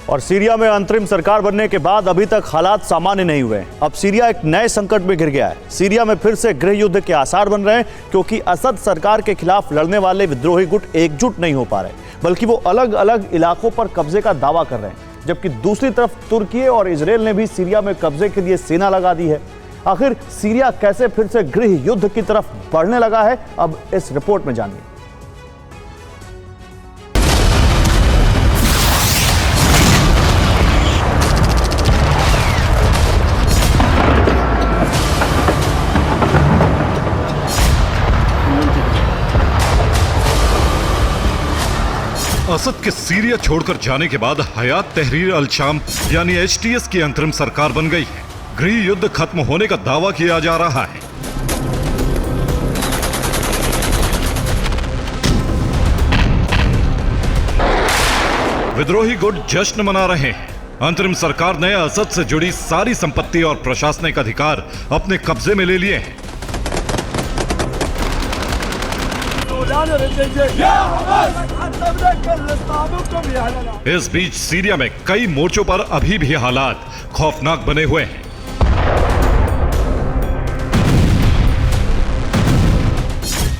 और सीरिया में अंतरिम सरकार बनने के बाद अभी तक हालात सामान्य नहीं हुए। अब सीरिया एक नए संकट में घिर गया है। सीरिया में फिर से गृह युद्ध के आसार बन रहे हैं, क्योंकि असद सरकार के खिलाफ लड़ने वाले विद्रोही गुट एकजुट नहीं हो पा रहे, बल्कि वो अलग अलग इलाकों पर कब्जे का दावा कर रहे हैं। जबकि दूसरी तरफ तुर्की और इजरायल ने भी सीरिया में कब्जे के लिए सेना लगा दी है। आखिर सीरिया कैसे फिर से गृह युद्ध की तरफ बढ़ने लगा है, अब इस रिपोर्ट में जानिए। असद के सीरिया छोड़कर जाने के बाद हयात तहरीर अल शाम यानी एचटीएस की अंतरिम सरकार बन गई है। गृह युद्ध खत्म होने का दावा किया जा रहा है। विद्रोही गुट जश्न मना रहे हैं। अंतरिम सरकार ने असद से जुड़ी सारी संपत्ति और प्रशासनिक अधिकार अपने कब्जे में ले लिए हैं। इस बीच सीरिया में कई मोर्चों पर अभी भी हालात खौफनाक बने हुए हैं।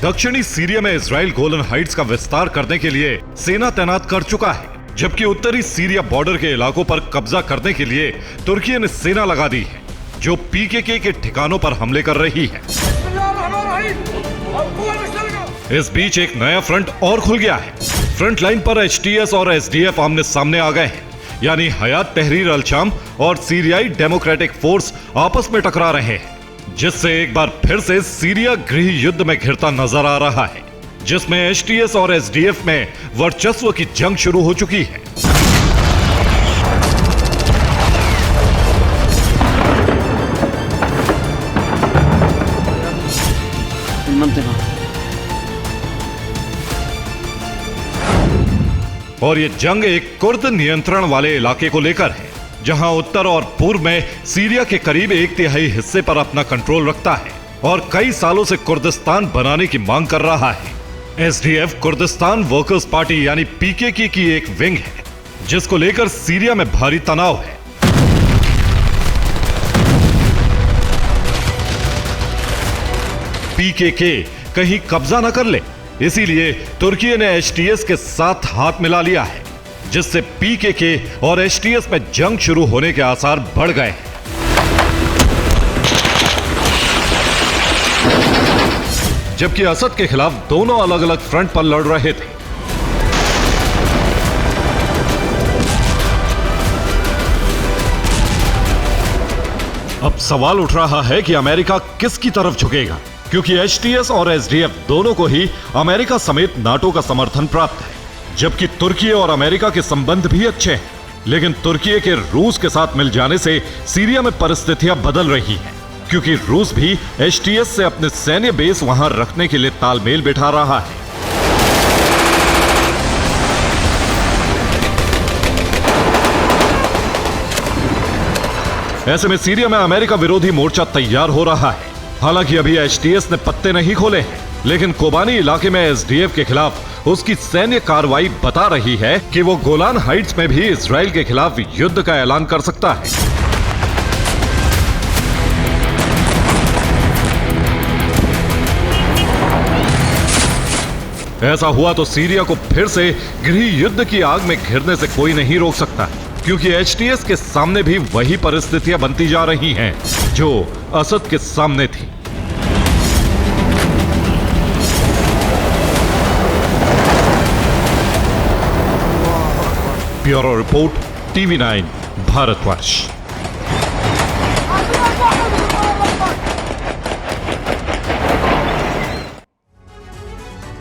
दक्षिणी सीरिया में इजराइल गोलन हाइट्स का विस्तार करने के लिए सेना तैनात कर चुका है, जबकि उत्तरी सीरिया बॉर्डर के इलाकों पर कब्जा करने के लिए तुर्की ने सेना लगा दी है, जो पीकेके के ठिकानों पर हमले कर रही है। इस बीच एक नया फ्रंट और खुल गया है। फ्रंट लाइन पर एचटीएस और एसडीएफ आमने सामने आ गए हैं, यानी हयात तहरीर अल शाम और सीरियाई डेमोक्रेटिक फोर्स आपस में टकरा रहे हैं, जिससे एक बार फिर से सीरिया गृह युद्ध में घिरता नजर आ रहा है, जिसमें एचटीएस और एसडीएफ में वर्चस्व की जंग शुरू हो चुकी है। और ये जंग एक कुर्द नियंत्रण वाले इलाके को लेकर है, जहां उत्तर और पूर्व में सीरिया के करीब 1/3 हिस्से पर अपना कंट्रोल रखता है और कई सालों से कुर्दिस्तान बनाने की मांग कर रहा है। एसडीएफ कुर्दिस्तान वर्कर्स पार्टी यानी पीकेके की एक विंग है, जिसको लेकर सीरिया में भारी तनाव है। पीकेके कहीं कब्जा न कर ले, इसीलिए तुर्की ने एचटीएस के साथ हाथ मिला लिया है, जिससे पीकेके और एचटीएस में जंग शुरू होने के आसार बढ़ गए हैं। जबकि असद के खिलाफ दोनों अलग अलग फ्रंट पर लड़ रहे थे। अब सवाल उठ रहा है कि अमेरिका किसकी तरफ झुकेगा, क्योंकि एचटीएस और एसडीएफ दोनों को ही अमेरिका समेत नाटो का समर्थन प्राप्त है। जबकि तुर्की और अमेरिका के संबंध भी अच्छे हैं, लेकिन तुर्की के रूस के साथ मिल जाने से सीरिया में परिस्थितियां बदल रही हैं, क्योंकि रूस भी एचटीएस से अपने सैन्य बेस वहां रखने के लिए तालमेल बिठा रहा है। ऐसे में सीरिया में अमेरिका विरोधी मोर्चा तैयार हो रहा है। हालांकि अभी एचटीएस ने पत्ते नहीं खोले हैं, लेकिन कोबानी इलाके में एसडीएफ के खिलाफ उसकी सैन्य कार्रवाई बता रही है कि वो गोलान हाइट्स में भी इजराइल के खिलाफ युद्ध का ऐलान कर सकता है। ऐसा हुआ तो सीरिया को फिर से गृह युद्ध की आग में घिरने से कोई नहीं रोक सकता, क्योंकि एचटीएस के सामने भी वही परिस्थितियां बनती जा रही हैं जो असद के सामने थी। Bureau report, TV9 Bharatvarsh.